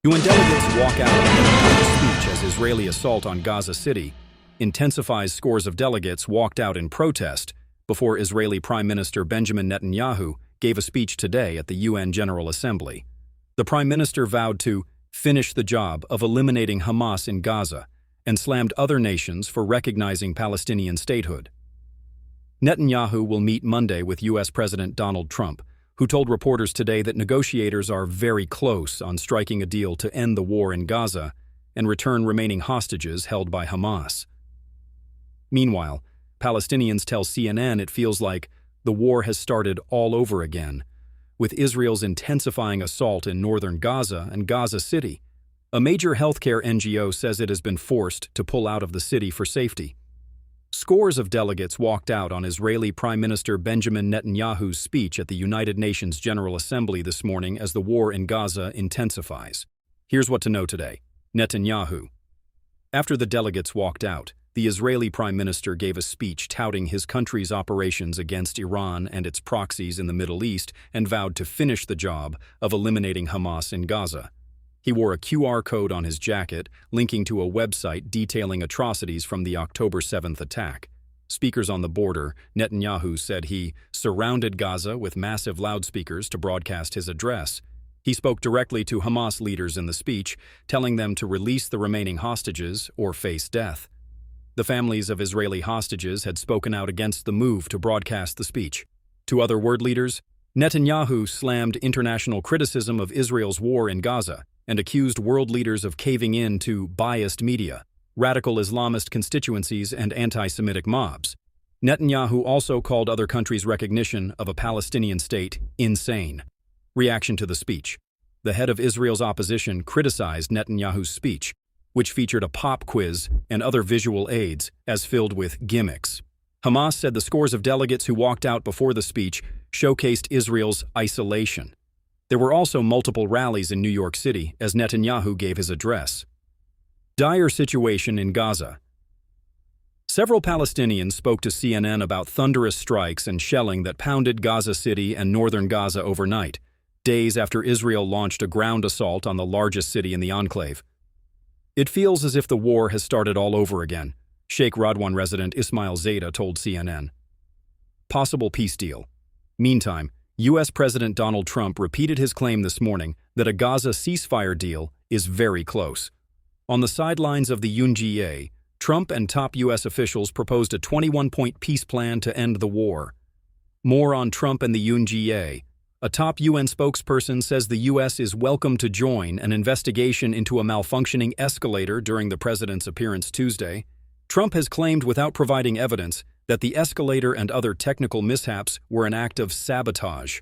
UN delegates walk out in a speech as Israeli assault on Gaza City intensifies. Scores of delegates walked out in protest before Israeli Prime Minister Benjamin Netanyahu gave a speech today at the UN General Assembly. The Prime Minister vowed to finish the job of eliminating Hamas in Gaza and slammed other nations for recognizing Palestinian statehood. Netanyahu will meet Monday with U.S. President Donald Trump, who told reporters today that negotiators are very close on striking a deal to end the war in Gaza and return remaining hostages held by Hamas. Meanwhile, Palestinians tell CNN it feels like the war has started all over again, with Israel's intensifying assault in northern Gaza and Gaza City. A major healthcare NGO says it has been forced to pull out of the city for safety. Scores of delegates walked out on Israeli Prime Minister Benjamin Netanyahu's speech at the United Nations General Assembly this morning as the war in Gaza intensifies. Here's what to know today. Netanyahu. After the delegates walked out, the Israeli Prime Minister gave a speech touting his country's operations against Iran and its proxies in the Middle East and vowed to finish the job of eliminating Hamas in Gaza. He wore a QR code on his jacket, linking to a website detailing atrocities from the October 7th attack. Speakers on the border, Netanyahu said he surrounded Gaza with massive loudspeakers to broadcast his address. He spoke directly to Hamas leaders in the speech, telling them to release the remaining hostages or face death. The families of Israeli hostages had spoken out against the move to broadcast the speech. To other world leaders, Netanyahu slammed international criticism of Israel's war in Gaza and accused world leaders of caving in to biased media, radical Islamist constituencies, and anti-Semitic mobs. Netanyahu also called other countries' recognition of a Palestinian state insane. Reaction to the speech. The head of Israel's opposition criticized Netanyahu's speech, which featured a pop quiz and other visual aids, as filled with gimmicks. Hamas said the scores of delegates who walked out before the speech showcased Israel's isolation. There were also multiple rallies in New York City as Netanyahu gave his address. Dire situation in Gaza. Several Palestinians spoke to CNN about thunderous strikes and shelling that pounded Gaza City and northern Gaza overnight, days after Israel launched a ground assault on the largest city in the enclave. It feels as if the war has started all over again, Sheikh Radwan resident Ismail Zada told CNN. Possible peace deal. Meantime, U.S. President Donald Trump repeated his claim this morning that a Gaza ceasefire deal is very close. On the sidelines of the UNGA, Trump and top U.S. officials proposed a 21-point peace plan to end the war. More on Trump and the UNGA. A top UN spokesperson says the U.S. is welcome to join an investigation into a malfunctioning escalator during the president's appearance Tuesday. Trump has claimed without providing evidence that the escalator and other technical mishaps were an act of sabotage.